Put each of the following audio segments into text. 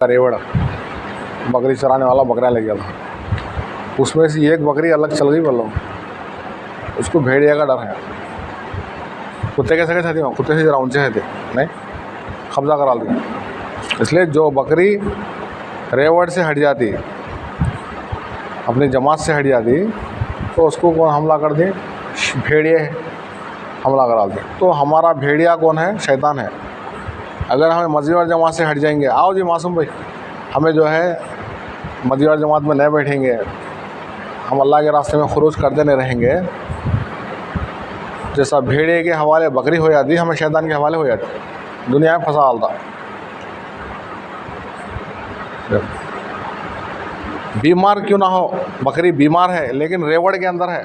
रेवड़ बकरी चराने वाला बकरा ले गया था, उसमें से एक बकरी अलग चल गई बोलो, उसको भेड़िया का डर है। कुत्ते कैसे कैसे थे, कुत्ते से जरा ऊंचे थे, नहीं कब्जा करा दिया। इसलिए जो बकरी रेवड़ से हट जाती, अपनी जमात से हट जाती, तो उसको कौन हमला कर दे, भेड़िए हमला करा दे। तो हमारा भेड़िया कौन है, शैतान है। अगर हमें मज़ीवार जमात से हट जाएंगे, आओ जी मासूम भाई, हमें जो है मज़ीवार जमात में नहीं बैठेंगे, हम अल्लाह के रास्ते में खुरूज करते नहीं रहेंगे, जैसा भेड़िए के हवाले बकरी हो जाती, हमें शैतान के हवाले हो जाती, दुनिया में फंसा डालता। बीमार क्यों ना हो, बकरी बीमार है लेकिन रेवड़ के अंदर है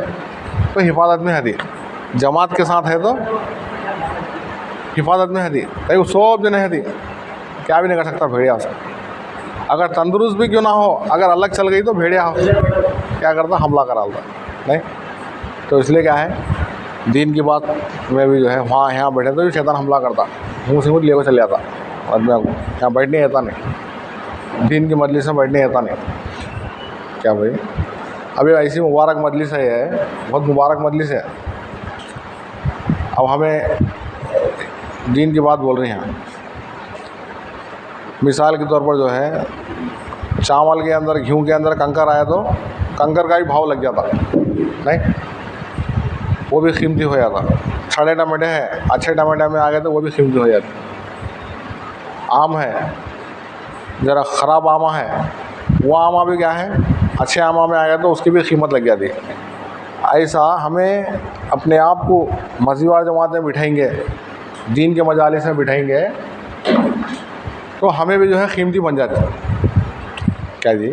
तो हिफाजत में हदी, जमात के साथ है तो हिफाजत में हदी, कहीं सब दिन हदी, क्या भी नहीं कर सकता भेड़िया से। अगर तंदुरुस्त भी क्यों ना हो, अगर अलग चल गई तो भेड़िया क्या करता, हमला करा देता, नहीं। तो इसलिए क्या है, दीन की बात में भी जो है वहाँ यहाँ बैठे तो भी शैतान हमला करता, मुँह से मुँह ले चल जाता आदमी को, यहाँ बैठने आता नहीं, दीन की मजलिस में बैठने आता नहीं। क्या भाई, अभी ऐसी मुबारक मजलिस है, ये बहुत मुबारक मजलिस है, अब हमें दीन की बात बोल रही हैं। मिसाल के तौर पर जो है, चावल के अंदर, गेहूँ के अंदर कंकर आया तो कंकर का भी भाव लग जाता, नहीं, वो भी कीमती हो जाता। छड़े टमाटे हैं, अच्छे टमाटे में आ गए तो वो भी कीमती हो जाते। आम है, ज़रा ख़राब आमा है, वो आमा भी क्या है, अच्छे आमा में आ गया तो उसकी भी कीमत लग जाती है। ऐसा हमें अपने आप को मज़ीवार जमात में बिठाएंगे, दीन के मजालिस में बिठाएंगे, तो हमें भी जो है कीमती बन जाते हैं। क्या जी,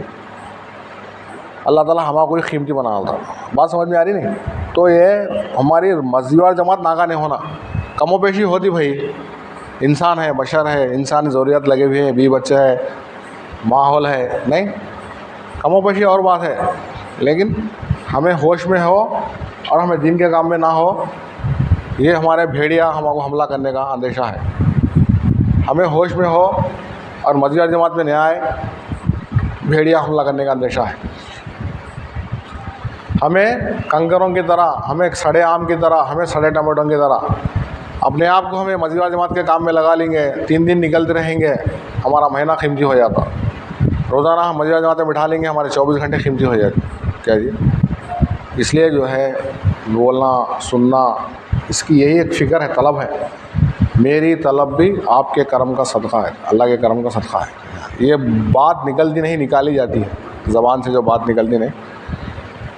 अल्लाह ताला हमारा कोई कीमती बना था, बात समझ में आ रही नहीं। तो ये हमारी मज़ीवार जमात नागा नहीं होना, कमोपेशी होती भाई, इंसान है, बशर है, इंसान ज़रूरियत लगे हुए हैं, बीवी बच्चे है, माहौल है, नहीं कमोपेशी और बात है, लेकिन हमें होश में हो और हमें दीन के काम में ना हो, ये हमारे भेड़िया हमको हमला करने का अंदेशा है। हमें होश में हो और मज़ीवार जमात में नहीं आए, भेड़िया हमला करने का अंदेशा है। हमें कंकरों की तरह, हमें सड़े आम की तरह, हमें सड़े टमाटों की तरह अपने आप को हमें मज़ीवार जमात के काम में लगा लेंगे, 3 दिन निकलते रहेंगे, हमारा महीना कीमती हो जाता। रोज़ाना हम मज़ीवार जमात में बिठा लेंगे, हमारे 24 घंटे कीमती हो जाते। क्या जी, इसलिए जो है बोलना सुनना, इसकी यही एक फ़िक्र है, तलब है। मेरी तलब भी आपके करम का सदक़ा है, अल्लाह के करम का सदक़ा है। ये बात निकलती नहीं, निकाली जाती है ज़बान से, जो बात निकलती नहीं।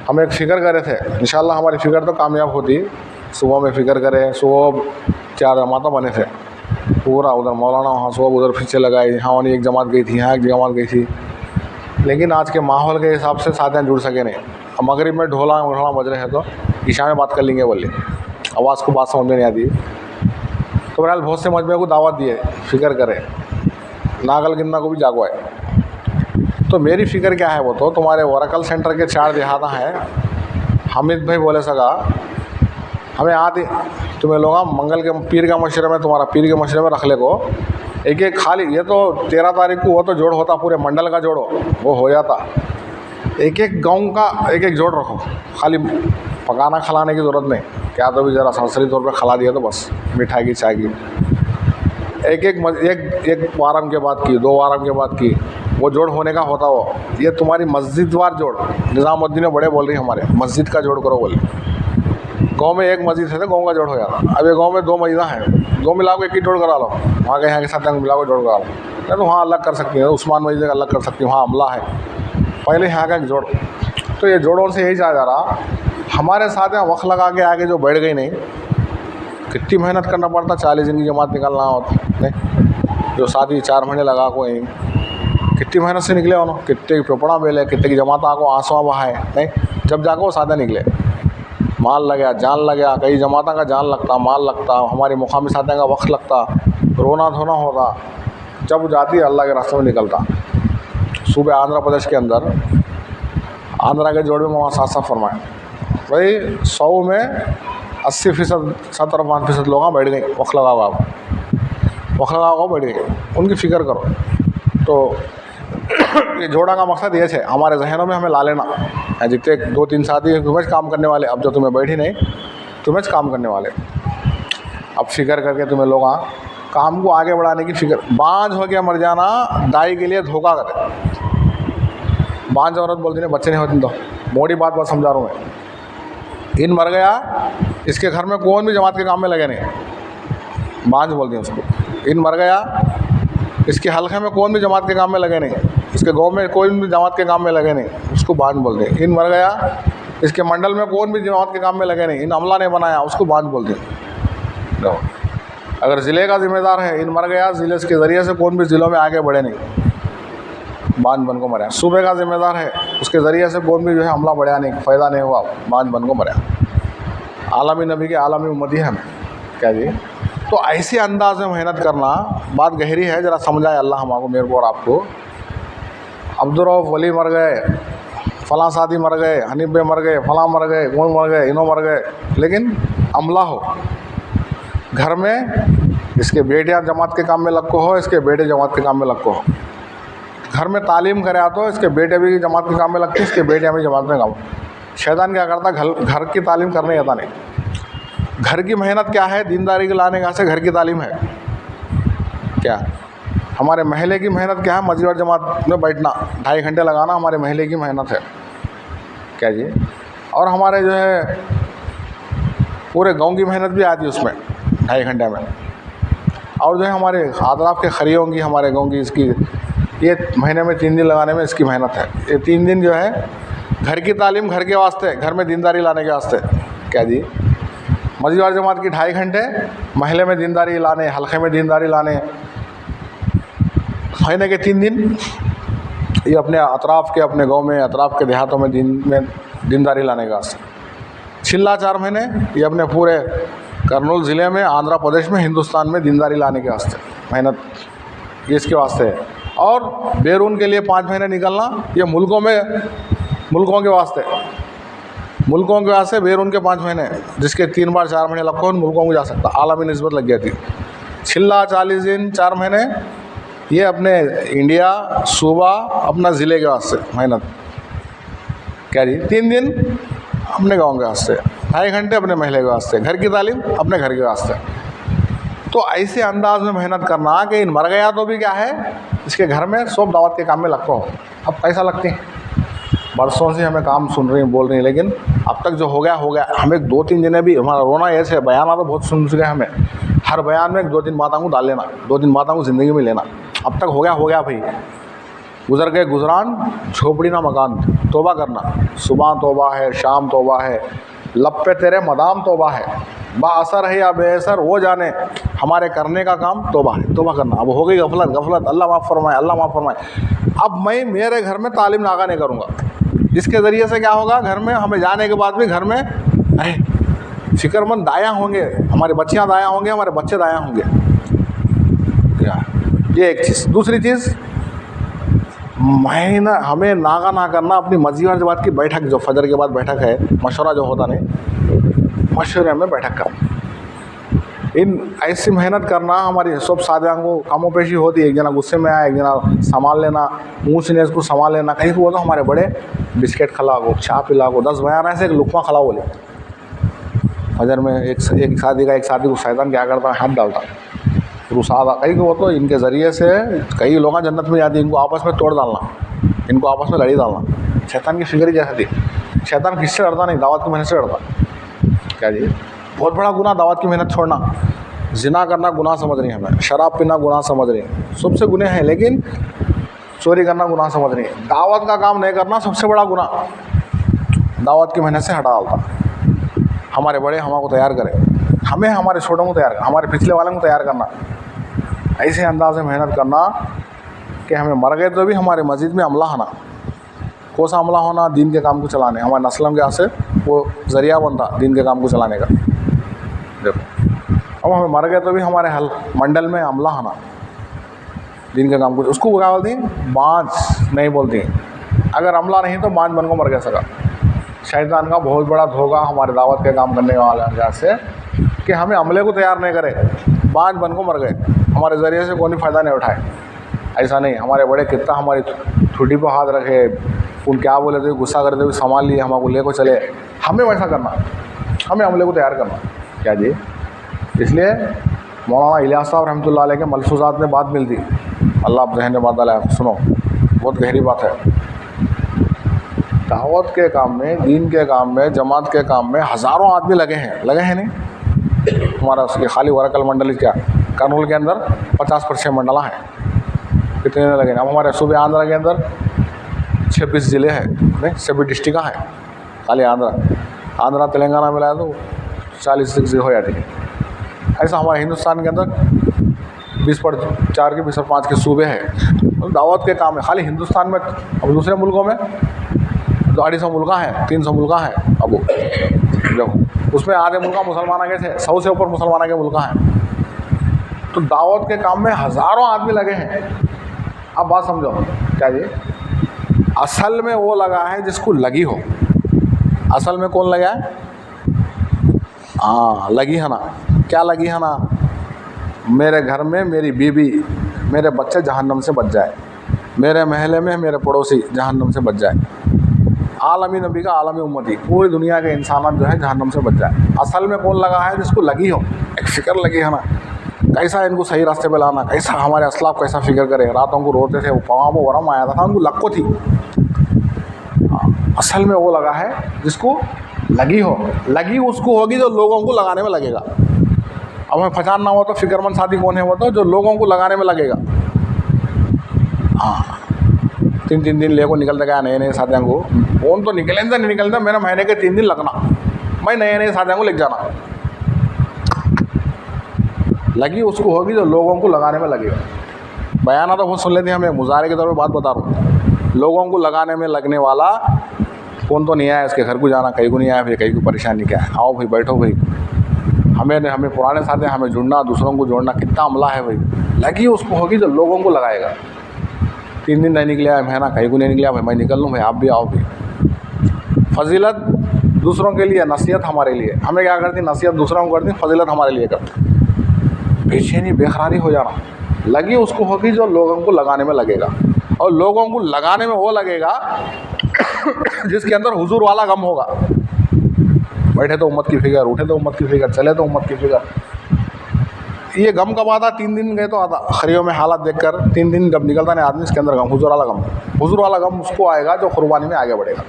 हम एक फ़िक्र करे थे, इंशाअल्लाह हमारी फ़िक्र तो कामयाब होती। सुबह में फ़िक्र करें, सुबह 4 जमातें बने थे पूरा, उधर मौलाना वहाँ सुबह उधर फिर से लगाई, यहाँ वाली एक जमात गई थी, यहाँ एक जमात गई थी, लेकिन आज के माहौल के हिसाब से साथियाँ जुड़ सके नहीं। अब मगरिब में ढोला बज रहे हैं तो ईशा में बात कर लेंगे बोले, आवाज़ को बात समझ में नहीं आती। तो बहरहाल बहुत से मजमे को दावत दिए, फ़िक्र करें, नागल गिन्ना को भी जागवाए। तो मेरी फ़िक्र क्या है, वो तो तुम्हारे वरकल सेंटर के 4 देहाता हैं, हामिद भाई बोले सका हमें आते तुम्हें लोग मंगल के पीर का मशरे में, तुम्हारा पीर के मशरे में रख ले को एक एक खाली, ये तो 13 तारीख को वो तो जोड़ होता, पूरे मंडल का जोड़ो वो हो जाता, एक एक गाँव का एक एक जोड़ रखो, खाली पकाना खिलाने की ज़रूरत नहीं, क्या तो भी ज़रा सरसरी तौर पर खिला दिया तो बस, मिठाई की चाय की, एक वारम के बाद की, 2 वारम के बाद की, वो जोड़ होने का होता वो। ये तुम्हारी मस्जिद वार जोड़, निज़ामुद्दीन बड़े बोल रही हमारे, मस्जिद का जोड़ करो बोले। गांव में एक मस्जिद है तो गांव का जोड़ हो जाता। अब ये गांव में 2 मस्जिदा हैं, 2 मिला को एक ही जोड़ करा लो, वहाँ के यहाँ के साथ मिला को जोड़ करा लो, नहीं तो वहाँ अलग कर सकती है, उस्मान मस्जिद अलग कर सकती है, वहाँ अमला है, पहले यहाँ का एक जोड़। तो ये जोड़ों से यही जा रहा, हमारे साथ यहाँ वक्त लगा के आगे जो बैठ गई नहीं, कितनी मेहनत करना पड़ता, 40 दिन की जमात निकालना होता नहीं, जो साथी 4 महीने लगा को यहीं कितनी मेहनत से निकले उन्होंने, कितने की पेपड़ा बेले, कितने की जमात को आंसुआ बहाए, नहीं जब जाकर वो सादे निकले, माल लगा, जान लगा, कई जमाता का जान लगता, माल लगता, हमारी मुकामी साथियों का वक्त लगता, रोना धोना होता, जब जाती अल्लाह के रास्ते में निकलता। सूबे आंध्र प्रदेश के अंदर, आंध्रा के जोड़ में वहाँ साथ फरमाए भाई, 100 में 80%, 70-5% लोग बैठ गए, वक्त लगा बैठ गए, उनकी फ़िक्र करो। तो ये जोड़ा का मकसद ये है हमारे जहनों में हमें ला लेना, जितने 2-3 साथी तुम्हें काम करने वाले, अब जो तुम्हें बैठी नहीं तुम्हें काम करने वाले, अब फिक्र करके तुम्हें लोग काम को आगे बढ़ाने की फिक्र। बांझ हो गया मर जाना दाई के लिए धोखा करे। बांझ औरत बोलती नहीं बच्चे नहीं होते तो मोटी बात समझा रहा हूँ मैं। इन मर गया, इसके घर में कौन भी जमात के काम में लगे नहीं, बांझ बोलती हैं उसको। इन मर गया, इसके हल्के में कौन भी जमात के काम में लगे नहीं, इसके गांव में कोई भी जमात के काम में लगे नहीं, उसको बांझ बोलते हैं। इन मर गया, इसके मंडल में कौन भी जमात के काम में लगे नहीं, इन अमला ने बनाया, उसको बांझ बोलते हैं। अगर ज़िले का जिम्मेदार है, इन मर गया, ज़िले के ज़रिए से कौन भी ज़िलों में आगे बढ़े नहीं, बांझ बन को मरा। सूबे का जिम्मेदार है, उसके ज़रिए से कौन भी जो है अमला बढ़ा नहीं, फ़ायदा नहीं हुआ, बांझ बन को मरा। आलमी नबी के आलमी उम्मती है हमें क्या जी। तो ऐसे अंदाज में मेहनत करना, बात गहरी है, ज़रा समझाए अल्लाह हमको, मेरे को और आपको। अब्दुर्रऊफ़ वली मर गए, फ़लाँ साथी मर गए, हनीफ बे मर गए, फ़लाँ मर गए, कौन मर गए, इन्हों मर गए, लेकिन अमला हो घर में, इसके बेटियाँ जमात के काम में लगो हो, इसके बेटे जमात के काम में लगो हो। घर में तालीम करे तो इसके बेटे भी जमात के काम में लगते, इसके बेटियाँ भी जमात में काम। शैतान क्या करता, घर की तालीम करने आता नहीं। घर की मेहनत क्या है, दीनदारी के लाने का से घर की तालीम है क्या। हमारे महल्ले की मेहनत क्या है, मस्जिद और जमात में बैठना 2.5 घंटे लगाना हमारे महल्ले की मेहनत है क्या जी। और हमारे जो है पूरे गांव की मेहनत भी आती है उसमें 2.5 घंटे में। और जो है हमारे अतराफ के खरियों की, हमारे गांव की, इसकी ये महीने में 3 दिन लगाने में इसकी मेहनत है। ये 3 दिन जो है घर की तालीम, घर के वास्ते, घर में दीनदारी लाने के वास्ते क्या जी। मस्जिद और जमात की 2.5 घंटे, महल्ले में दीनदारी लाने, हल्के में दीनदारी लाने, महीने के 3 दिन ये अपने अतराफ़ के, अपने गांव में, अतराफ़ के देहातों में दीनदारी लाने का वास्ते। छिल्ला 4 महीने ये अपने पूरे कर्नूल ज़िले में, आंध्र प्रदेश में, हिंदुस्तान में दीनदारी लाने के वास्ते मेहनत ये इसके वास्ते है। और बैरून के लिए 5 महीने निकलना, ये मुल्कों के वास्ते बैरून के 5 महीने, जिसके 3 बार 4 महीने लगो उन मुल्कों को जा सकता, आलमी निस्बत लग गई थी। छिल्ला 40 दिन 4 महीने ये अपने इंडिया सूबा अपना ज़िले के वास्ते मेहनत क्या जी। 3 दिन अपने गांव के वास्ते, 2.5 घंटे अपने महल्ले के वास्ते, घर की तालीम अपने घर के वास्ते। तो ऐसे अंदाज में मेहनत करना कि इन मर गया तो भी क्या है, इसके घर में सब दावत के काम में लगो। अब पैसा लगते हैं, बरसों से हमें काम सुन रही बोल रही, लेकिन अब तक जो हो गया। हमें 2-3 दिन भी हमारा रोना ऐसे बयान तो बहुत सुन चुके हमें, हर बयान में 2-3 बातों को डाल लेना, 2-3 बातों को ज़िंदगी में लेना। अब तक हो गया भाई, गुजर गए गुजरान, झोपड़ी ना मकान, तौबा करना। सुबह तौबा है, शाम तौबा है, लब पे तेरे मदाम तौबा है, बाअसर है या बेअसर वो जाने, हमारे करने का काम तौबा है, तौबा करना। अब हो गई गफलत, अल्लाह माफ़ फरमाए। अब मैं मेरे घर में तालीम नागा नहीं करूँगा, जिसके ज़रिए से क्या होगा, घर में हमें जाने के बाद भी घर में फ़िक्रमंद दाया होंगे, हमारी बच्चियाँ दाया होंगे, हमारे बच्चे दाया होंगे। ये एक चीज़। दूसरी चीज़, हमें नागा ना करना अपनी मस्जिद और जमात की बैठक, जो फजर के बाद बैठक है, मशवरा जो होता नहीं, मशवरे में बैठक करना। इन ऐसी मेहनत करना, हमारी सब सादियों को कामों पेशी होती है, एक जना गुस्से में आया, एक जना संभाल लेना, मुँह से इसको संभाल लेना। कहीं को तो हमारे बड़े बिस्किट खिला को, चाय पिला को, 10 बयान ऐसे एक लुकमा खिला बोले। फजर में एक साथी को शैतान क्या करता है, हाथ डालता रुसादा। कहीं को तो इनके ज़रिए से कई लोग जन्नत में जाती, इनको आपस में तोड़ डालना, इनको आपस में लड़ी डालना। शैतान की फिक्र ही जैसे थी। शैतान किससे डरता नहीं, दावत की मेहनत से डरता क्या जी। बहुत बड़ा गुनाह दावत की मेहनत छोड़ना। जिना करना गुनाह समझ रही है हमें, शराब पीना गुनाह समझ रही है, सबसे गुनाह है, लेकिन चोरी करना गुनाह समझ रही है। दावत का काम नहीं करना सबसे बड़ा गुनाह, दावत की मेहनत से हटा डालता। हमारे बड़े हमको तैयार करें, हमें हमारे छोटों को तैयार करना, हमारे पिछले वालों को तैयार करना, ऐसे अंदाज में मेहनत करना कि हमें मर गए तो भी हमारे मस्जिद में अमला होना। कौन सा अमला होना, दीन के काम को चलाने, हमारे नस्लों के यहाँ से वो ज़रिया बनता दीन के काम को चलाने का। देखो अब हमें मर गए तो भी हमारे मंडल में अमला होना, दीन के काम को, उसको क्या बोलती हैं, बाँझ नहीं बोलती। अगर अमला नहीं तो बाँझ बन को मर गया सका। शैतान का बहुत बड़ा धोखा हमारे दावत के काम करने वाले वजह से कि हमें अमले को तैयार नहीं करे, बाँझ बन को मर गए, हमारे ज़रिए से कोई फ़ायदा नहीं उठाए। ऐसा नहीं, हमारे बड़े कितना हमारी छुट्टी पर हाथ रखे, उन क्या बोले थे गुस्सा करते हुए संभाल लिए, हमको ले को चले, हमें वैसा करना, हमें हमले को तैयार करना क्या जी। इसलिए मौलाना इलियास साहब रहमतुल्लाह अलैह के मलसूज़ात में बात मिलती, अल्लाह जहन बात डाला, सुनो बहुत गहरी बात है। दावत के काम में, दीन के काम में, जमात के काम में हज़ारों आदमी लगे हैं नहीं। हमारा उसके खाली वरकल मंडल क्या कर्नूल के अंदर 50% मंडला है, कितने लगे। अब हमारे सूबे आंध्रा के अंदर 26 ज़िले हैं, नहीं 26 डिस्ट्रिक्ट हैं खाली आंध्रा तेलंगाना मिलाया तो 40 ज़िले हो जाते हैं। ऐसा हमारे हिंदुस्तान के अंदर 20/4 के 20/5 के सूबे हैं। तो दावत के काम है खाली हिंदुस्तान में। अब दूसरे मुल्कों में 250 मुल्क हैं, 300 मुल्क हैं। अब जब उसमें आधे मुल्क मुसलमान के थे, 100 से ऊपर मुसलमान के मुल्क हैं। तो दावत के काम में हज़ारों आदमी लगे हैं। अब बात समझो क्या जी, असल में वो लगा है जिसको लगी हो। असल में कौन लगा है? हाँ लगी है ना। क्या लगी है ना? मेरे घर में मेरी बीवी, मेरे बच्चे जहन्नम से बच जाए, मेरे महल्ले में मेरे पड़ोसी जहन्नम से बच जाए, आलमी नबी का आलमी उम्मती पूरी दुनिया के इंसान जो है जहन्नम से बच जाए। असल में कौन लगा है? जिसको लगी हो, एक फ़िक्र लगी है ना, कैसा इनको सही रास्ते पे लाना, कैसा हमारे असलाफ कैसा फ़िक्र करे। रातों को रोते थे, वो पवा वो वरम आया था, उनको लक्को थी। असल में वो लगा है जिसको लगी हो। लगी उसको होगी जो लोगों को लगाने में लगेगा। अब हमें पहचानना हो तो फ़िक्रमंद साथी कौन है? वो तो जो लोगों को लगाने में लगेगा। हाँ 3 दिन ले को निकलते गया नए साथियों को, कौन तो निकलेंगे नहीं निकलते, मेरा महीने के 3 दिन लगना, मैं नए साथियों को लेके जाना। लगी उसको होगी जो लोगों को लगाने में लगेगा। बयाना तो बहुत सुन लेते हैं, हमें मुजाहरे के तौर पर बात बता रहा हूँ। लोगों को लगाने में लगने वाला कौन तो नहीं आया, उसके घर को जाना, कहीं को नहीं आया, फिर कहीं को परेशानी क्या है। आओ भाई बैठो भाई, हमें पुराने साथी, हमें जुड़ना, दूसरों को जोड़ना कितना अमला है भाई। लगी उसको होगी जो लोगों को लगाएगा। 3 दिन नहीं निकले महीना, कहीं को नहीं निकला भाई, मैं निकल लूँ भाई, आप भी आओ भाई। फजीलत दूसरों के लिए, नसीहत हमारे लिए। हमें क्या करती? नसीहत दूसरों को करती, फजीलत हमारे लिए करती। बेचैनी बेकरारी हो जाना, लगी उसको होगी जो लोगों को लगाने में लगेगा। और लोगों को लगाने में वो लगेगा जिसके अंदर हुजूर वाला गम होगा। बैठे तो उम्मत की फिक्र, उठे तो उम्मत की फिक्र, चले तो उम्मत की फिक्र। ये गम कब आता? 3 दिन गए तो आता। खरियों में हालात देखकर 3 दिन जब निकलता नहीं आदमी, इसके अंदर गम, हुजूर वाला गम। हुजूर वाला गम उसको आएगा जो कुर्बानी में आगे बढ़ेगा।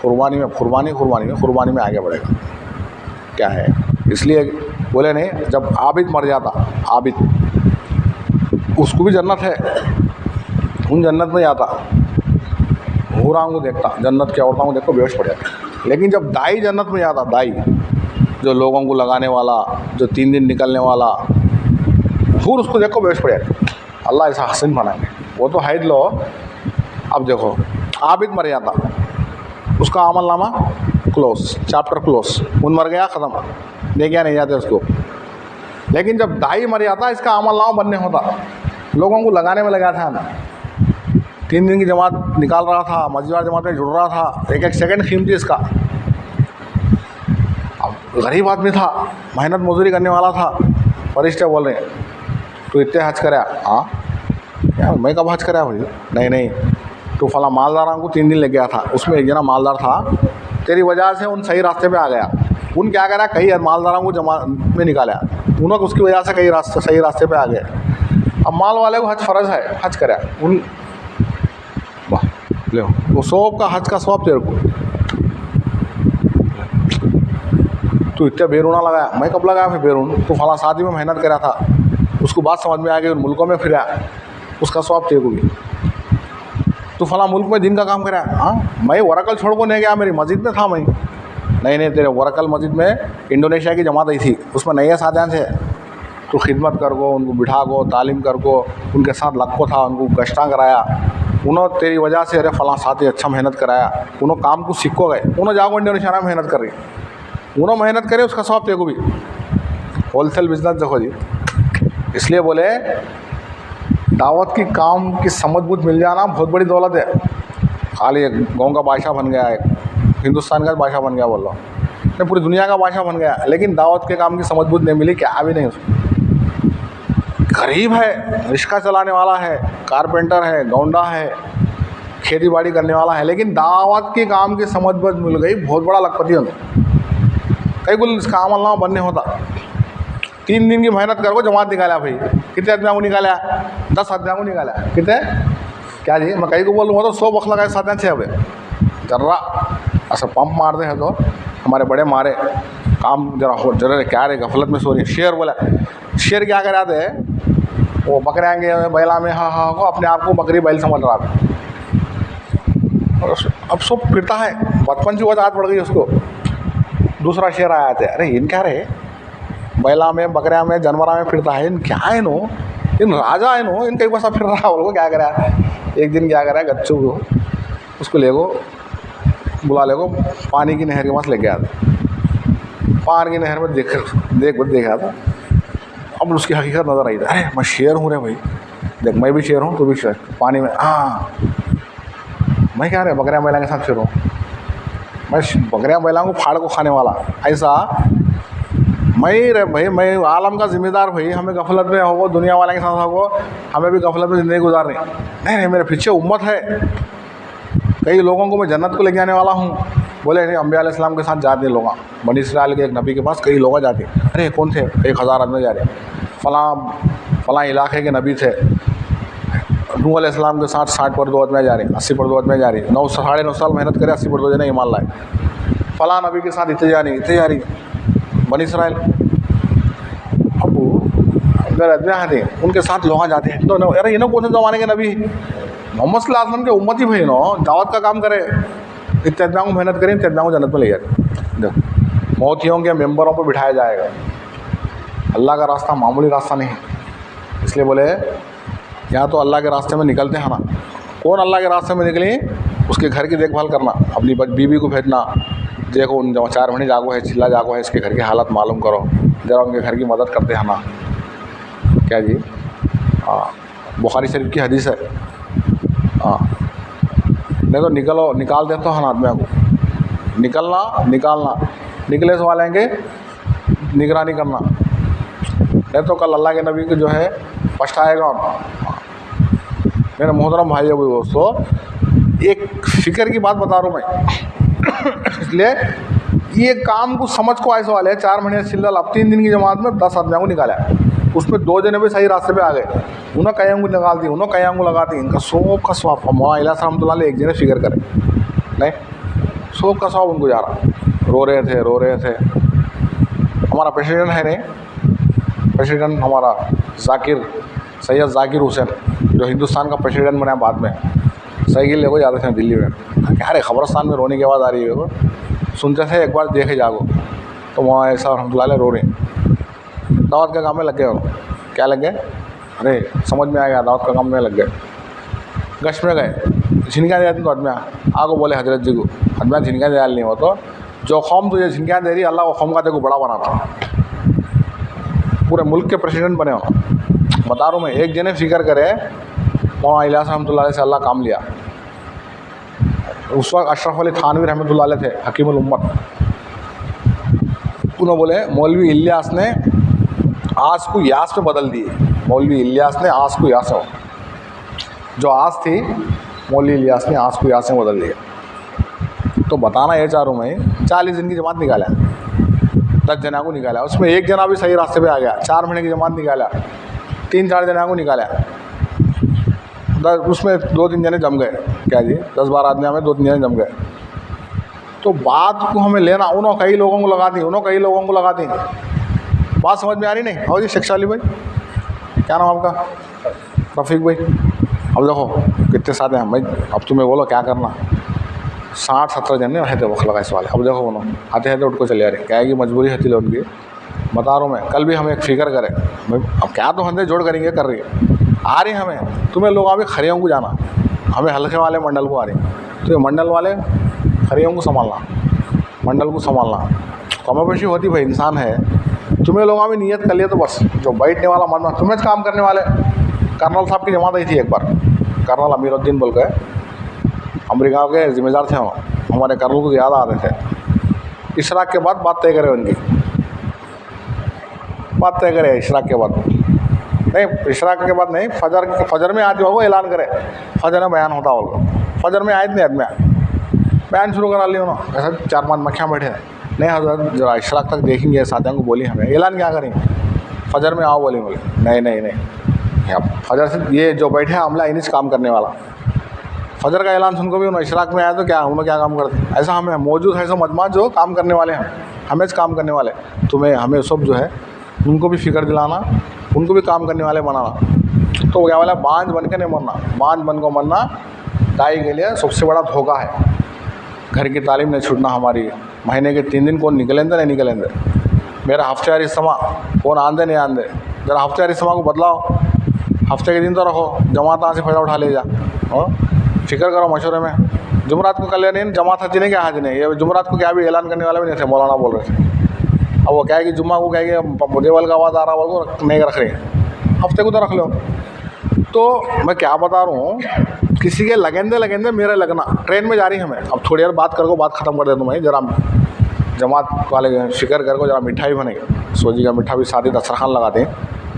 कुर्बानी में आगे बढ़ेगा। क्या है? इसलिए बोले नहीं, जब आबिद मर जाता, आबिद उसको भी जन्नत है, उन जन्नत में जाता, हूराओं को देखता, जन्नत की औरतों को देखो बेहोश पड़ जाता। लेकिन जब दाई जन्नत में जाता, दाई जो लोगों को लगाने वाला, जो 3 दिन निकलने वाला, हूर उसको देखो बेहोश पड़ जाता। अल्लाह ऐसा हसन बनाएंगे। वो तो हैद लो। अब देखो आबिद मर जाता, उसका अमल नामा क्लोज, चैप्टर क्लोज, उन मर गया ख़त्म, देखा नहीं जाते उसको। लेकिन जब दाई मर जाता, इसका अमल नामा बनने होता, लोगों को लगाने में लगा था। हमें 3 दिन की जमात निकाल रहा था, मस्जिद जमात में जुड़ रहा था, एक एक सेकंड कीमती इसका। अब गरीब आदमी था, मेहनत मजदूरी करने वाला था। फरिश्ते बोल रहे तू इतने हज कराया? हाँ क्या मैं कब हज कराया भाई? नहीं तो फला मालदारों को 3 दिन लग गया था, उसमें एक जना मालदार था, तेरी वजह से उन सही रास्ते पे आ गया। उन क्या करा, कई मालदारों को जमा में निकाला, उन्होंने उसकी वजह से कई सही रास्ते पे आ गए। अब माल वाले को हज फ़र्ज है, हज कराया उन, वाह ले वो 100 का हज का स्वाब तेरे को। तू इतना बेरूना लगाया? मैं कब लगाया फिर बेरून? तो फला शादी में मेहनत करा था, उसको बात समझ में आ गई, उन मुल्कों में फिरा, उसका स्वाब तेरे को भी। तो फला मुल्क में दिन का काम करा? हाँ मैं वरकल छोड़ को नहीं गया, मेरी मस्जिद में था मैं। नहीं तेरे वरकल मस्जिद में इंडोनेशिया की जमात आई थी, उसमें नए साथियाँ थे, तो खिदमत कर को, उनको बिठा को, तालीम कर को, उनके साथ लक्को था, उनको गश्ता कराया। उन्होंने तेरी वजह से अरे फला साथी अच्छा मेहनत कराया, उन्होंने काम को सीखो गए, उन्होंने जाओ इंडोनेशिया में मेहनत कर रही, उन्होंने मेहनत करे, उसका स्वाब तेरे को भी। होलसेल बिजनेस देखो जी। इसलिए बोले दावत की काम की समझ बूझ मिल जाना बहुत बड़ी दौलत है। खाली एक गाँव का बादशाह बन गया, एक हिंदुस्तान का बादशाह बन गया बोल लो, नहीं पूरी दुनिया का बादशाह बन गया, लेकिन दावत के काम की समझ बूझ नहीं मिली, क्या भी नहीं उसको। गरीब है, रिक्शा चलाने वाला है, कारपेंटर है, गौंडा है, खेती बाड़ी करने वाला है, लेकिन दावत के काम की समझ बज मिल गई, बहुत बड़ा लखपति हो कई कुल काम अल्लाह बनने होता। 3 दिन की मेहनत करो, जमात निकाला भाई, कितने आदमियों को निकाला? 10 आदमियों को निकाला। कितने? क्या जी, मैं कहीं को बोल रहा हूँ तो 100 बख लगाए साथ हैं 6 अबे जर्रा ऐसा पंप मारते हैं तो हमारे बड़े मारे काम जरा हो जरा क्या रे गफलत में सो रही। शेर बोला, शेर क्या कर रहे थे वो बकरे आएंगे बैला में, हाँ हाँ को अपने आप को बकरी बैल समझ रहा था। और अब सब फिरता है, बचपन से वो आदत पड़ गई उसको। दूसरा शेर आया था, अरे इन क्या रहे बैला में बकरिया में जानवरा में फिरता है, इन क्या है नो, इन राजा है नो, इन कई बसा फिर रहा बोल को क्या करा। एक दिन क्या करा, गच्चू को उसको ले गो बुला ले गो पानी की नहर के पास लेके आता। पानी की नहर में देखा था। अब उसकी हकीकत नज़र आई था, अरे मैं शेर हूँ रे भाई, देख मैं भी शेर हूँ तू भी शेर। पानी में हाँ मैं क्या रे बकरिया बैला के साथ शेर हूँ, मैं बकरिया बैला को फाड़ को खाने वाला ऐसा मैं रे भाई, मैं आलम का जिम्मेदार भाई। हमें गफलत में होगो, दुनिया वाले के साथ होगो, हमें भी गफलत में ज़िंदगी गुजारनी नहीं। मेरे पीछे उम्मत है, कई लोगों को मैं जन्नत को ले जाने वाला हूँ। बोले नहीं, अम्बिया अलैहिस्सलाम के साथ जाते लोग, बनी इसराइल के एक नबी के पास कई लोग जाते। अरे कौन थे? 1000 आदमी जा रहे। फलां इलाके के नबी थे, नूह अलैहिस्सलाम के साथ 60 पर 2 आदमी जा रहे, 80 पर 2 आदमी जा रही, 9 साल मेहनत करे, 80 पर 2 जने ईमान लाए। फलां नबी के साथ इतने जा रही बनी इसराइल। अब अगर आदमी आते उनके साथ लोग जाते हैं तो अरे ये ना कौन से ज़माने के नबी मोहम्मद सल्लल्लाहु अलैहि वसल्लम के उम्मत ही भाई नो, दावत का काम करे, इतने आदमियों को मेहनत करें, इतने आदमियों को जन्नत में ले जाते। देखो मोतियों के मेंबरों पर बिठाया जाएगा। अल्लाह का रास्ता मामूली रास्ता नहीं, इसलिए बोले या तो अल्लाह के रास्ते में निकलते हैं ना। कौन अल्लाह के रास्ते में निकली? उसके घर की देखभाल करना, अपनी बीवी को भेजना, देखो उन 4 महीने जागो है, चिल्ला जागो है, इसके घर की हालत मालूम करो, ज़रा उनके घर की मदद करते हैं ना। क्या जी? बुखारी शरीफ की हदीस है। नहीं तो निकाल देते हो आदमियों को, निकालना निकले से वाले के निगरानी करना, नहीं तो कल अल्लाह के नबी को जो है पछताएगा। मेरे मोहतरम भाई दोस्तों, एक फ़िक्र की बात बता रहा हूँ मैं इसलिए ये काम को समझ को ऐसे वाले 4 महीने चिल्ला, अब 3 दिन की जमात में 10 आदमियों को निकाला, उसमें 2 जने भी सही रास्ते पे आ गए। उन्होंने कई अंगू निकाल दी, उन्होंने कई अंगू लगा दी, इनका सोब का स्वाब मौला रहमतुल्लाह एक जने फिक्र करे नहीं, सोब का स्वाब उनको जा रहा। रो रहे थे। हमारा प्रेसिडेंट है नहीं, प्रेसिडेंट हमारा सैयद जाकिर हुसैन, जो हिंदुस्तान का प्रेसिडेंट बना बाद में, साइकिल लेको जाते थे दिल्ली में। क्या रे खबरस्तान में रोने की आवाज़ आ रही है, सुनते थे एक बार देखे जागो, तो वहाँ ऐसा रहमतुल्लाह रो रहे, दावत का काम में लग गए। क्या लग गए? अरे समझ में आ गया, दावत का काम में लग गए। गश्त में गए, झिनकियाँ दे जाती तो आदमियाँ आगो बोले हजरत जी को, आदमियाँ झिनकियाँ दे नहीं हो तो जो कौम तुझे झिनकियाँ दे रही, अल्लाह वो कौम का तेरे को बड़ा बनाता। पूरे मुल्क के प्रेसिडेंट बने हो, बता रहा हूँ मैं। एक जने फिक्र करे, मौलाना इलियास रहमतुल्लाह अलैह से अल्लाह काम लिया। उस वक्त अशरफ अली थानवी रहमतुल्लाह अलैह थे, हकीमुल उम्मत। उन्होंने बोले मौलवी इलियास ने आस को यास में बदल दिए। मौलवी इलियास ने आस को यास हो, जो आस थी मौलवी इलियास ने आस को यास में बदल दिया। तो बताना ये चाह रहा हूँ मैं, 40 दिन की जमात निकाला, 10 जना को निकाला, उसमें एक जना भी सही रास्ते पे आ गया। 4 महीने की जमात निकाला, 3-4 जना को निकाला, उसमें 2-3 जने जम गए। क्या जी? 10-12 आदमी में 2-3 जने जम गए। तो बात को हमें लेना, उन्होंने कई लोगों को लगा दी, बात समझ में आ रही नहीं? और जी शिक्षा अली भाई, क्या नाम आपका? रफ़ीक भाई। अब देखो कितने साथ हैं भाई, अब तुम्हें बोलो क्या करना। 60-70 जने रहे थे वक्त लगा इस वाले। अब देखो उन्होंने आते उठ को चले आ रहे, क्या है कि मजबूरी होती है उनकी। बता रहा हूँ मैं, कल भी हम एक फिक्र करें भाई, अब क्या तो हंधे जोड़ करेंगे, कर रही है आ रही हमें, तुम्हें लोग अभी खरियों को जाना, हमें हल्के वाले मंडल को आ रही, तो ये मंडल वाले खरियों को संभालना, मंडल को संभालना कमापेशी होती भाई, इंसान है। तुम्हें लोगों में नियत कर लिया तो बस, जो बैठने वाला मन, तुम्हें काम करने वाले। कर्नल साहब की जमात आई थी एक बार, कर्नल अमीरुद्दीन बोल के, अमेरिका के जिम्मेदार थे हमारे कर्नल को याद आते थे। इशराक के बाद बात तय करें, उनकी बात तय करें इशराक के बाद। नहीं, इशराक के बाद नहीं, फजर में आज होगा ऐलान करे, फजर में बयान होता होगा, फजर में आयत नहीं आदमी बयान शुरू करा लियो ना। ऐसा 4-5 मक्खियाँ बैठे हैं, नहीं हजरत जरा इशराक तक देखेंगे, साथियों को बोली हमें ऐलान क्या करेंगे, फजर में आओ बोले। नहीं, अब फजर से ये जो बैठे हैं अमला इन्हीं से काम करने वाला, फजर का ऐलान सुनको भी उन्होंने इशराक में आया तो क्या उन्होंने क्या काम करते। ऐसा हमें मौजूद है, ऐसा मजमा जो काम करने वाले हैं, हमें से काम करने वाले, तुम्हें हमें सब जो है उनको भी फिक्र दिलाना, उनको भी काम करने वाले बनाना। तो क्या वाला बांझ बन के नहीं मरना, बांझ बन को मरना दाई के लिए सबसे बड़ा धोखा है। घर की तालीम नहीं छूटना हमारी, महीने के 3 दिन कौन निकलेंगे नहीं निकलेंगे, मेरा हफ्तेवारी इज्तिमा कौन आंदे नहीं आंदे, जरा हफ्तेवारी इज्तिमा को बदलाओ, हफ्ते के दिन तो रखो, जमात से फ़ायदा उठा ले जा, फिक्र करो मशवरे में। जुमरात को कल नहीं जमात हज नहीं क्या हज नहीं, ये जुमरात को क्या भी ऐलान करने वाले भी नहीं थे, मौलाना बोल रहे थे। अब वो क्या है कि जुम्मा को क्या है कि देवल का आवाज़ आ रहा बोल को नहीं रख रहे, हफ्ते को तो रख लो। तो मैं क्या बता रहा हूँ, किसी के लगेंदे मेरे लगना, ट्रेन में जा रही हमें, अब थोड़ी देर बात करो, बात ख़त्म कर दे तुम्हें, जरा जमात वाले फिक्र कर को जरा मिठाई बनेगी, सोजी का मीठा भी शादी दस्तरखान लगाते हैं,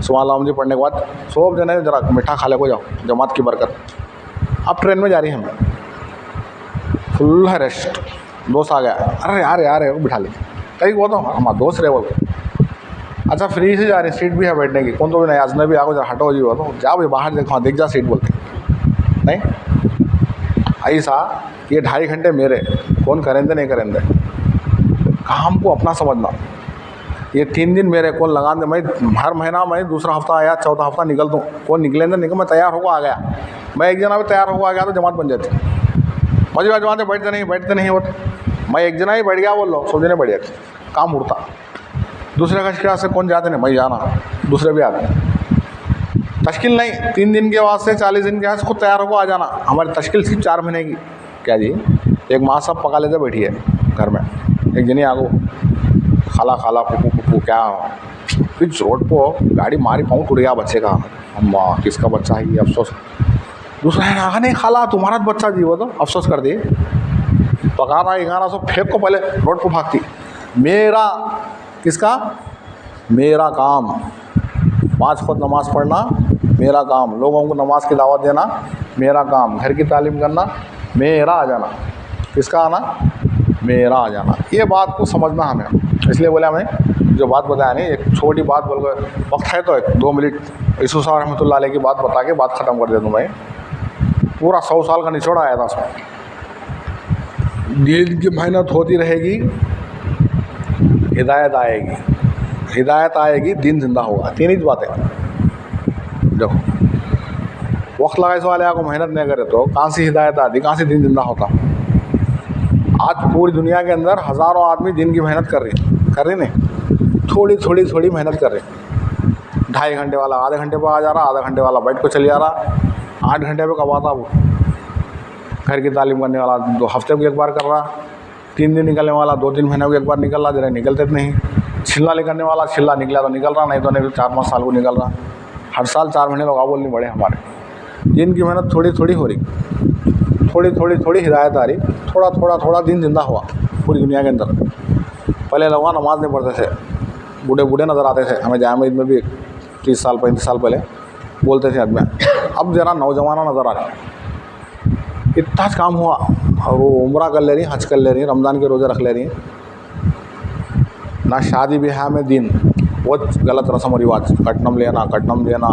सुबह जी पढ़ने के बाद सब जने जरा मीठा खा ले को जाओ, जमात की बरकत। अब ट्रेन में जा रही हमें, फुल है रेस्ट, दोस्त आ गया, अरे यार बिठा ले, कहीं वो तो हमारा दोस्त रहे बोल, अच्छा फ्री से जा रही, सीट भी है बैठने की, कौन तो भी नहीं, अजनबी आगो जरा हटो जी, वो तो जा भाई बाहर देखो, देख जा सीट बोलते नहीं। ऐसा ये 2.5 घंटे मेरे कौन करेंगे नहीं करेंगे, काम को अपना समझना। ये 3 दिन मेरे कौन लगा दे, मैं हर महीना मैं दूसरा हफ्ता आया, चौथा हफ्ता निकलता हूँ, कौन निकलेंगे निकल, मैं तैयार होकर आ गया, मैं एक जना भी तैयार होकर आ गया तो जमात बन जाती, मजे जमाते बैठते नहीं होते, मैं एक जना ही बैठ गया बोल लो, सब जने बैठ जाते, काम उड़ता। दूसरे का शिकायत से कौन जाते नहीं, मैं जाना, दूसरे भी आते हैं, तश्किल नहीं 3 दिन के वास्ते 40 दिन के वास्ते खुद तैयार होकर आ जाना। हमारी तश्किल सिर्फ 4 महीने की, क्या जी एक माँ सब पका लेते बैठी है घर में, एक जनी आगो खाला पुप्पू क्या, फिर रोड पर गाड़ी मारी पाऊँ टूट गया बच्चे का, अम्मा किसका बच्चा है ये, अफसोस। दूसरा है ना, नहीं खाला तुम्हारा बच्चा जी, वो तो अफसोस कर दिए, पकाना गाना सब फेंक को पहले रोड पर भागती, मेरा किसका, मेरा काम, 5 वक्त नमाज़ पढ़ना मेरा काम, लोगों को नमाज की दावत देना मेरा काम, घर की तालीम करना मेरा आ जाना, किसका आना, मेरा आ जाना। ये बात को समझना हमें, इसलिए बोले हमें जो बात बताया नहीं, एक छोटी बात बोल गए, वक्त है तो 2 मिनट यूसुफ साहब रहमतुल्लाह अलैह की बात बता के बात ख़त्म कर दे दूँ। मैं पूरा 100 साल का निचोड़ आया था उसमें, दिन की मेहनत होती रहेगी, हिदायत आएगी, दिन जिंदा होगा, 3 ही बातें। देखो वक्त लगाए वाले आपको मेहनत नहीं करे तो कहाँ से हिदायत आती, कहाँ से दिन जिंदा होता। आज पूरी दुनिया के अंदर हज़ारों आदमी दिन की मेहनत कर रही नहीं, थोड़ी मेहनत कर रहे, 2.5 घंटे वाला आधे घंटे पर आ जा रहा, आधा घंटे वाला बैठ को चले जा रहा, 8 घंटे पे कब आता वो। घर की तालीम करने वाला 2 हफ्ते को एक बार कर रहा, 3 दिन निकलने वाला 2-3 महीने को एक बार निकल रहा, जरा निकलते नहीं। छिल्ला निकलने वाला छिल्ला निकला तो निकल रहा, नहीं तो नहीं 4-5 साल को निकल रहा। हर साल 4 महीने लोग बोलने पड़े हमारे। दिन की मेहनत थोड़ी हो रही, थोड़ी हिदायत आ रही, थोड़ा दिन जिंदा हुआ पूरी दुनिया के अंदर। पहले लोग नमाज नहीं पढ़ते थे, बूढ़े नज़र आते थे हमें जामा मस्जिद में भी 30 साल 35 साल पहले बोलते थे आदमी। अब ज़रा नौजवाना नज़र आ रहा है, इतना काम हुआ और वो उम्रा कर ले रही, हज कर ले रही, रमज़ान के रोज़े रख ले रही, ना शादी ब्याह में दिन, वो गलत रस्म और रिवाज, कटनम देना,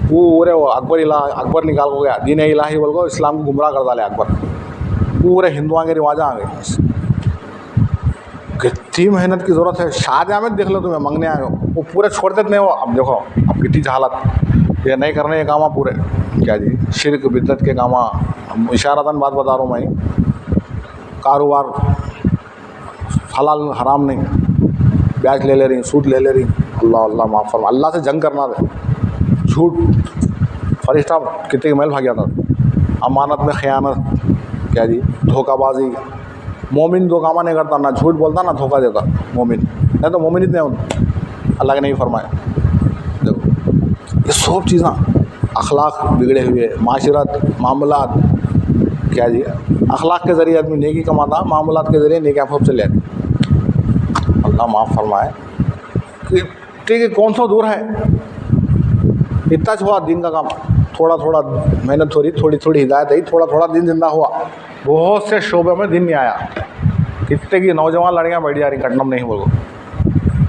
पूरे वो अकबर निकाल को गया, दीन इलाही बोल को इस्लाम को गुमराह कर डाले अकबर, पूरे हिंदुओं के रिवाज आ गए। कितनी मेहनत की ज़रूरत है, शादी में देख लो तुम्हें मंगने आए हो, वो पूरे छोड़ देते नहीं। वो अब देखो अब कितनी जहालत, ये नहीं करने ये कामा पूरे, क्या जी शिरक बिद्दत के कामा, इशारतन बात बता रहा हूँ मैं, कारोबार हलाल हराम नहीं, ब्याज ले रही, सूद ले रही, अल्लाह माफ़ फरमा, अल्लाह से जंग करना दे, झूठ फरिश्ता कितने की मैल भाग जाता, अमानत में ख़यानत, क्या जी धोखाबाजी। मोमिन दो कामा नहीं करता, ना झूठ बोलता ना धोखा देता मोमिन, नहीं तो मोमिन इतने अल्लाह के नहीं फरमाए। देखो ये सब चीज़ें अखलाक बिगड़े हुए, माशरत मामलात, क्या जी अखलाक के ज़रिए आदमी नेकी कमाता, मामलात के ज़रिए नेकी आप चले जाती। अल्लाह माफ़ फरमाए कि ठीक है कौन सा दूर है, इतना हुआ दिन का काम, थोड़ा थोड़ा मेहनत हो रही, थोड़ी थोड़ी हिदायत आई, थोड़ा थोड़ा दिन जिंदा हुआ। बहुत से शोबे में दिन नहीं आया, कितने की नौजवान लड़कियाँ बैठ जा रही कटनम नहीं बोलो।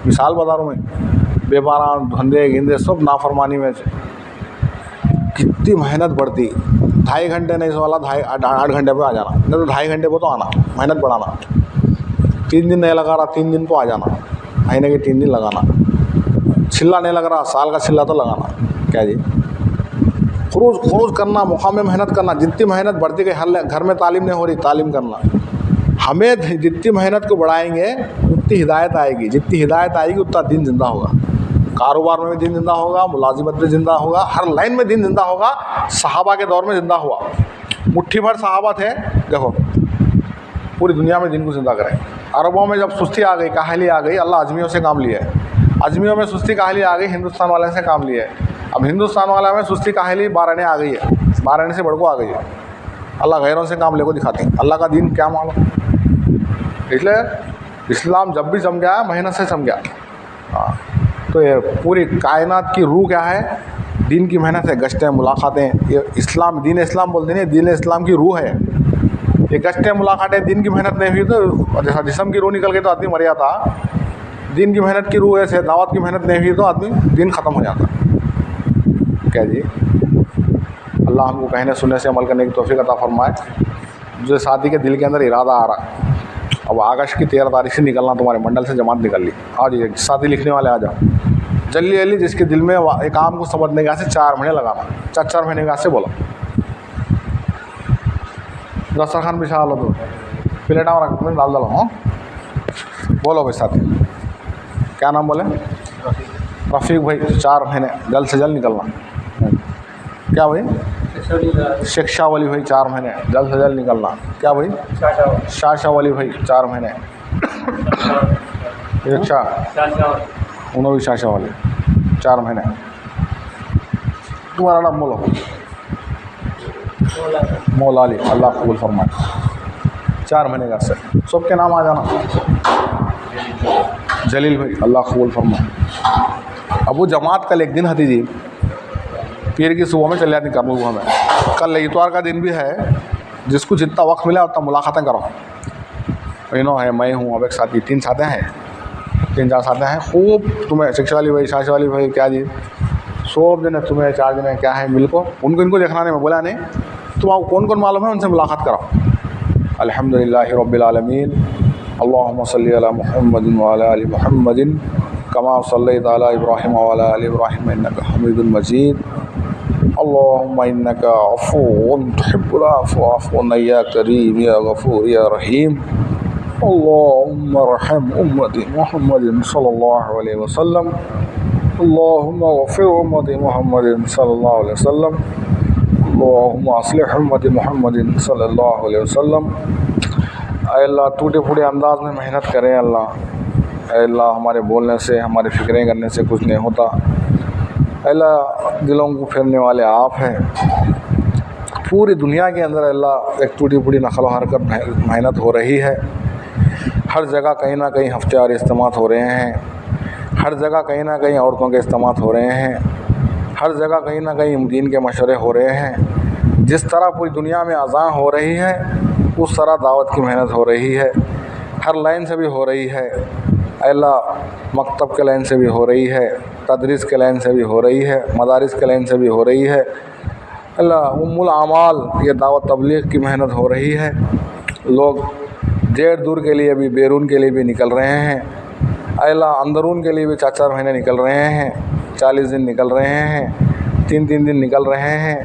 मिसाल बता रहा हूँ मैं, बेपारा धंधे गिंदे सब नाफरमानी में कितनी मेहनत बढ़ती। 2.5 घंटे नहीं वाला 8 घंटे पे आ जाना, नहीं तो 2.5 घंटे पे तो आना, मेहनत बढ़ाना। 3 दिन नहीं लगा रहा, 3 दिन को आ जाना, महीने के 3 दिन लगाना। छिल्ला नहीं लग रहा, साल का छिल्ला तो लगाना। क्या जी, खरूज करना, मुकाम में मेहनत करना। जितनी मेहनत बढ़ती गई, हर घर में तालीम नहीं हो रही, तालीम करना। हमें जितनी मेहनत को बढ़ाएंगे उतनी हिदायत आएगी, जितनी हिदायत आएगी उतना दिन जिंदा होगा। कारोबार में भी दिन जिंदा होगा, मुलाजिमत में जिंदा होगा, हर लाइन में दिन जिंदा होगा। सहाबा के दौर में जिंदा हुआ, मुट्ठी भर सहाबा थे। देखो पूरी दुनिया में दिन को जिंदा करें। अरबों में जब सुस्ती आ गई, काहली आ गई, अल्लाह अजमियों से काम लिया है। अजमियों में सुस्ती काहली आ गई, हिंदुस्तान वाले से काम लिया है। अब हिंदुस्तान वाला में सुस्ती काहली 12 आ गई है, 12 से बढ़को आ गई है। अल्लाह गैरों से काम लेको दिखाते हैं। अल्लाह का दीन क्या मालूम। इसलिए इस्लाम जब भी जम गया, मेहनत से जम गया। हाँ, तो ये पूरी कायनात की रूह क्या है? दीन की मेहनत है, गश्तें मुलाकातें। ये इस्लाम, दीन इस्लाम बोलते हैं, दीन इस्लाम की रूह है। ये गश्तें मुलाकातें, दिन की मेहनत नहीं हुई तो जैसा जिस्म की रूह निकल गई तो आदमी मर जाता। दिन की मेहनत की रूह ऐसे, दावत की मेहनत नहीं हुई तो आदमी दिन ख़त्म हो जाता। क्या जी, अल्लाह हमको कहने सुनने से अमल करने की तौफीक अता फरमाए। जो साथी के दिल के अंदर इरादा आ रहा, अब अगस्त की 13 तारीख से निकलना, तुम्हारे मंडल से जमात निकल ली। आ जाइए साथी लिखने वाले, आ जाओ जल्दी जल्दी। जिसके दिल में एक काम को समझने के से 4 महीने लगाना, 4 महीने के से बोलो। दस्तरखान बिछा लो, तो प्लेटा में रख डाल दो। हाँ बोलो भाई साथी, क्या नाम बोले? रफ़ीक भाई। 4 महीने जल्द से जल्द निकलना। क्या भाई? शिक्षा वाली भाई 4 महीने जल्द से जल्द निकलना। क्या भाई? शाशा वाली भाई 4 महीने। शिक्षा उन्होंने शाशा वाली 4 महीने। तुम्हारा नाम बोलो? मौला अली, अल्लाह कबूल फरमाए। 4 महीने का सर सबके नाम आ जाना। जलील भाई, अल्लाह कबूल फरमाए। अबू जमात कल एक दिन हती जी, पीर की सुबह में चले जाती करबुआ में। कल इतवार का दिन भी है, जिसको जितना वक्त मिला उतना मुलाकातें करो। इनो है, मैं हूँ, अब एक साथी, 3 साथी हैं, 3-4 साथी हैं। खूब तुम्हें शिक्षा वाली भाई, शाशा वाली भाई, क्या जी सब दिन तुम्हें 4 दिन है, क्या है मिल को उनको इनको देखना नहीं। मैं बोला नहीं, तुम आपको कौन कौन मालूम है उनसे मुलाकात करो। अल्हम्दुलिल्लाहि रब्बिल आलमीन, अल्लाहुम्मा सल्ली अला मुहम्मदिन व अला आलि मुहम्मदिन कमा सल्लैता अला इब्राहीम व अला आलि इब्राहीम इन्नका हमीदुम मजीद। अल्लाहुम्मा इन्नका अफ़ूउन तुहिब्बुल अफ़्व फ़अफ़्वि या करीम या गफ़ूर या रहीम। अल्लाहुम्मा अर्हम उम्मती मुहम्मदिन सल्लल्लाहु अलैहि वसल्लम। अल्लाहुम्मा गफ़िर उम्मती मुहम्मदिन सल्लल्लाहु अलैहि वसल्लम। अल्लाहुम्मा अस्लिह उम्मती मुहम्मदिन सल्लल्लाहु अलैहि वसल्लम। अल्लाह टूटे फूटे अंदाज में मेहनत करें। अल्लाह हमारे बोलने से, हमारे फ़िक्रें करने से कुछ नहीं होता। अल्लाह दिलों को फेरने वाले आप हैं। पूरी दुनिया के अंदर अल्लाह एक टूटी फूटी नक़ल हरकत मेहनत हो रही है। हर जगह कहीं ना कहीं हफ्तेवारी इज्तिमात हो रहे हैं, हर जगह कहीं ना कहीं औरतों के इज्तिमात हो रहे हैं, हर जगह कहीं ना कहीं दीन के मशवरे हो रहे हैं। जिस तरह पूरी दुनिया में अज़ान हो रही है, उस तरह दावत की मेहनत हो रही है। हर लाइन से भी हो रही है। अल्लाह मकतब के लाइन से भी हो रही है, तदरीस के लाइन से भी हो रही है, मदारिस के लाइन से भी हो रही है। अल्लाह उम्मुल आमाल, ये दावत तबलीग की मेहनत हो रही है। लोग देर दूर के लिए भी, बैरून के लिए भी निकल रहे हैं। अल्लाह अंदरून के लिए भी 4-4 महीने निकल रहे हैं, 40 दिन निकल रहे हैं, 3-3 दिन निकल रहे हैं।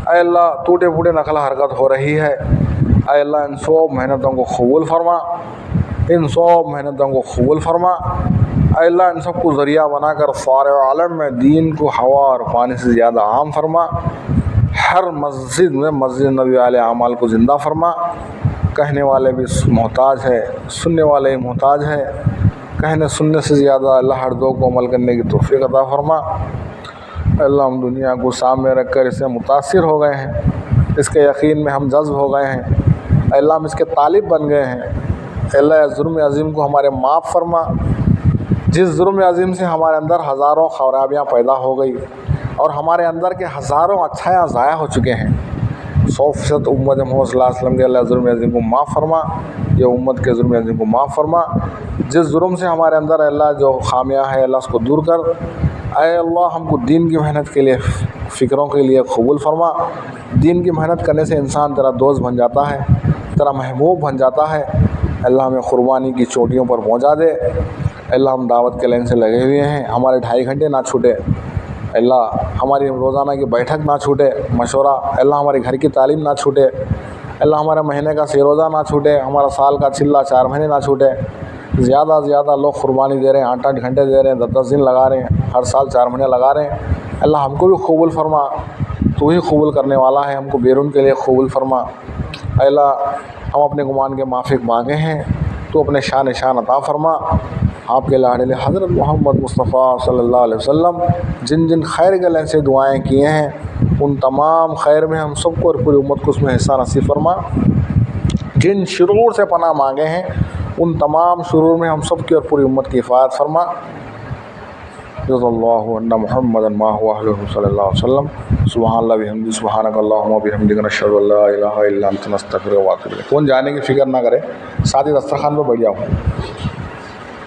अल्लाह टूटे फूटे नकल हरकत हो रही है। अल्लाह इन सब मेहनतों को कबूल फरमा, इन सब मेहनतों को कबूल फरमा। अल्लाह इन सब को ज़रिया बनाकर सारे आलम में दीन को हवा और पानी से ज़्यादा आम फरमा। हर मस्जिद में मस्जिद नबी वाले अमाल को ज़िंदा फरमा। कहने वाले भी मोहताज है, सुनने वाले ही मोहताज है। कहने सुनने से ज़्यादा अल्लाह हर दो को अमल करने की तौफीक अता फरमा। अल्लाह हम दुनिया को सामने रख कर इससे मुतासिर हो गए हैं, इसके यकीन में हम जज्ब हो गए हैं। अल्लाह हम इसके तालिब बन गए हैं। अल्लाह जुर्म अज़ीम को हमारे माफ़ फरमा। जिस जुर्म अज़ीम से हमारे अंदर हज़ारों खराबियाँ पैदा हो गई, और हमारे अंदर के हज़ारों अच्छाइयाँ ज़ाया हो चुके हैं। 100% उम्मत मोहम्मद सल्लल्लाहु अलैहि वसल्लम के अल्लाह जुर्म अज़ीम को माफ़ फरमा, ये उम्मत के जुर्म अज़ीम को माफ़ फरमा। जिस जुर्म से हमारे अंदर अल्लाह जो खामियाँ है अल्लाह उसको दूर कर। ऐ अल्लाह हमको दीन की मेहनत के लिए, फ़िक्रों के लिए कबूल फरमा। दीन की मेहनत करने से इंसान तेरा दोस्त बन जाता है, तेरा महबूब बन जाता है। अल्लाह हमें क़ुरबानी की चोटियों पर पहुँचा दे। अल्लाह हम दावत के लाइन से लगे हुए हैं, हमारे 2.5 घंटे ना छूटे। अल्लाह हमारी रोज़ाना की बैठक ना छूटे, मशवरा। अल्लाह हमारे घर की तालीम ना छूटे। अल्लाह हमारे महीने का रोज़ा ना छूटे, हमारा साल का चिल्ला 4 महीने ना छूटे। ज़्यादा से ज़्यादा लोग कुर्बानी दे रहे हैं, 8-8 घंटे दे रहे हैं, 10-10 दिन लगा रहे हैं, हर साल 4 महीने लगा रहे हैं। अल्लाह हमको भी कबूल फरमा, तू ही कबूल करने वाला है, हमको बैरून के लिए कबूल फरमा। अल्लाह हम अपने गुमान के माफिक मांगे हैं, तो अपने शान अता फरमा। आपके लाडले हज़रत मोहम्मद मुस्तफ़ा सल्लल्लाहु अलैहि वसल्लम जिन जिन खैर के से दुआएं किए हैं, उन तमाम खैर में हम सबको और पूरी उम्मत को उसमें हिस्सा नसीब फरमा। जिन शुरूर से पनाह मांगे हैं, उन तमाम शुरूर में हम सब की और पूरी उम्मत की हिफाजत फरमा। जज़ल्लाहु अन्ना मुहम्मदन मा हुवा अहलुहु सल्लल्लाहु अलैहि वसल्लम। सुब्हानल्लाहि व बिहम्दिही सुब्हानकल्लाहुम्मा व बिहम्दिका नशहदु अल्ला इलाहा इल्ला अंता नस्तगफिरुका व अतूबु इलैक। कौन जाने की फ़िक्र ना करे, साथ ही दस्तरखान पर बैठ जाओ।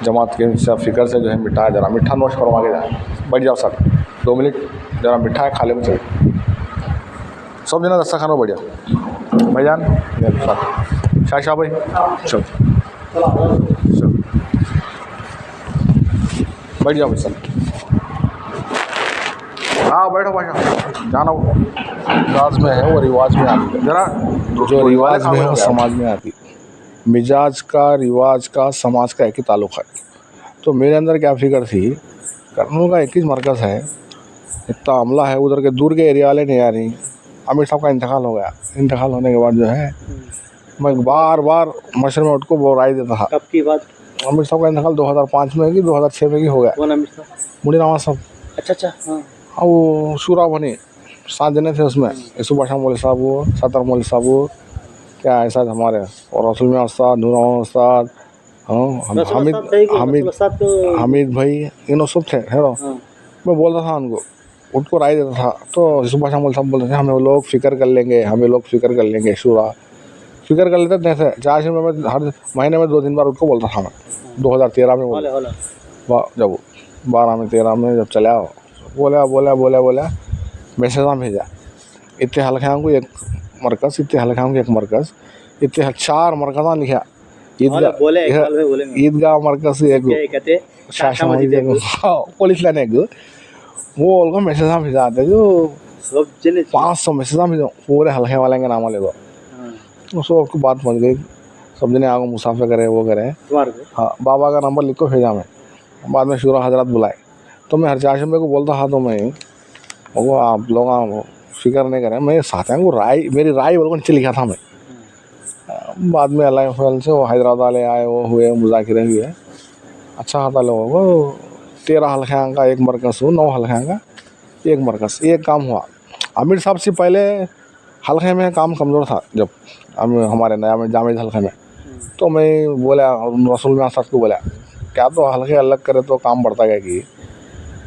जमात के सब फ़िक्र से जो है मिठा जरा मीठा नोश फरमा के जाए, बैठ जाओ साथ 2 मिनट, जरा मिठा है खाले में चले। सब जना दस्तरखान पर बैठ जाओ। भाईजान साथ शाह भाई चल बैठ जाओ सर। हाँ बैठो भाई, जाना वो रिवाज में है, वो रिवाज में आती है। जरा जो रिवाज में है वो समाज में आती है। मिजाज का, रिवाज का, समाज का एक ही ताल्लुक़ है। तो मेरे अंदर क्या फ़िक्र थी, करनूल का 21 मरकज़ है, इतना अमला है, उधर के दूर के एरिया वाले नहीं आ रही। आमिर साहब का इंतकाल हो गया, इंतकाल होने के बाद जो है मैं बार बार मशर में उठको वो राय देता था। कब की बात? आमिर साहब का इंतकाल 2005 में कि 2006 में की हो गया। कौन आमिर साहब? मुड़ी नवाज साहब। अच्छा हाँ। वो शूरा बनी 7 जने थे उसमें, यसुफ बादशाह मौलवी साहब, वो सत्तर मौलवी साहब, वो क्या ऐसा हमारे, और रसूल में उस्ताद, नूर उस्ताद, हामिद भाई, इन सब थे। मैं बोलता था उनको राय देता था। तो यसुफ बादशाह मौलवी साहब बोलते थे हमें लोग फ़िक्र कर लेंगे, हमें लोग फ़िक्र कर लेंगे, शूरा फ़िक्र कर लेते थे। 4 दिन में हर महीने में 2 दिन बार उनको बोलता था मैं। 2013 में जब 12 में 13 में जब चला बोला मैसेज भेजा, इतने हल्के को एक मरकज़, इतने हल्के को एक मरकज़, इतने 4 मरकज़ा लिखा। ईदगाह मरकज़ एक, पुलिस लाने एक, वो मैसेज भेजाते जो 500 मैसेज भेजो पूरे हल्के वाले के नाम ले दो। उसको बात पहुँच गई, सब जने आगे मुसाफे करे, वो करे। हाँ, बाबा का नंबर लिख को भेजा मैं। बाद में शूरा हजरत बुलाए, तो मैं हर चाशंबे को बोलता था, तो मैं वो आप लोग फ़िक्र नहीं करें, मैं साथियों को राय, मेरी राय बोल नीचे लिखा था मैं। बाद में अल्लाह फजल से वो हैदराबाद वाले आए, वो हुए, मुज़ाकिरे हुए, अच्छा था लोगों को। 13 हल्के का एक मरकज़ हो, 9 हल्के का एक मरकज़, एक काम हुआ। आमिर साहब से पहले हल्के में काम कमज़ोर था, जब हमारे नया में जामिद हल्के में, तो मैं बोला रसूल में साहब को बोला क्या तो हल्के अलग करे तो काम बढ़ता गया कि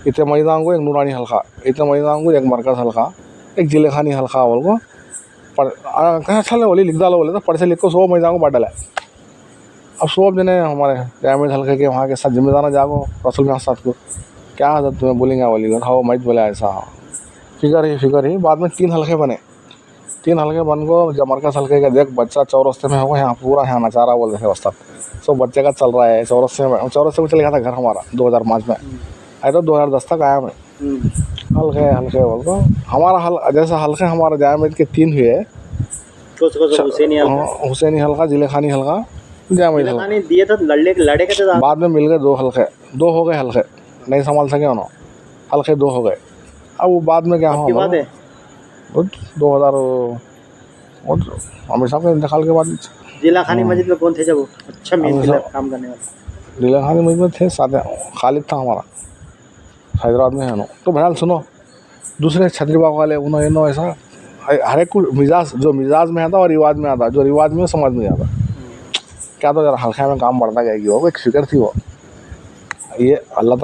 इतने मैदान को एक नूरानी हल्का, इतने मैदान को एक मरकज़ हल्का, एक जिले खानी हल्का बोल को पर अच्छा बोली लिख डालो, बोले तो पढ़ से लिख को 100 मैदान को बांट डाला। अब 100 जने हमारे जामिद हल्के के वहाँ के साथ जिम्मेदार जागो रसूल में साथ को क्या आदत तुम्हें बोलेंगे, बोली हाँ मैं बोला ऐसा फिक्र ही। बाद में 3 हल्के बने, 3 हल्के बन को जब मरकज़ हल्के का देख बच्चा चौरस्ते में होगा, यहाँ पूरा यहाँ नचारा बोल रहे उस्ताद, सब बच्चे का चल रहा है चौरस्ते में चले गया था घर हमारा 2005 में, आए तो 2010 तक आया मैं। हल्के बोल को हमारा जैसा हल्के हमारा जामिद के 3 हुए, हुसैनी हल्का, जिले खानी हल्का, जामिद हल्का। बाद में मिल गए 2 हल्के, 2 हो गए हल्के, नहीं संभाल सके उन्होंने, हल्के 2 हो गए। अब वो बाद में क्या हुआ 2000 आमिर साहब के इंतकाल के बाद जिला खानी मस्जिद में कौन थे जब? अच्छा काम करने वाले जिला खानी मस्जिद में थे, साथ खालिद था हमारा, हैदराबाद में है ना। तो भैया सुनो, दूसरे छतरी बाग वाले उन्होंने ऐसा हर एक मिजाज, जो मिजाज में आता और रिवाज में आता, जो रिवाज में समझ में आता, क्या तो जरा हल्का में काम बढ़ता गया कि वो एक फिक्र थी वो, ये अल्लाह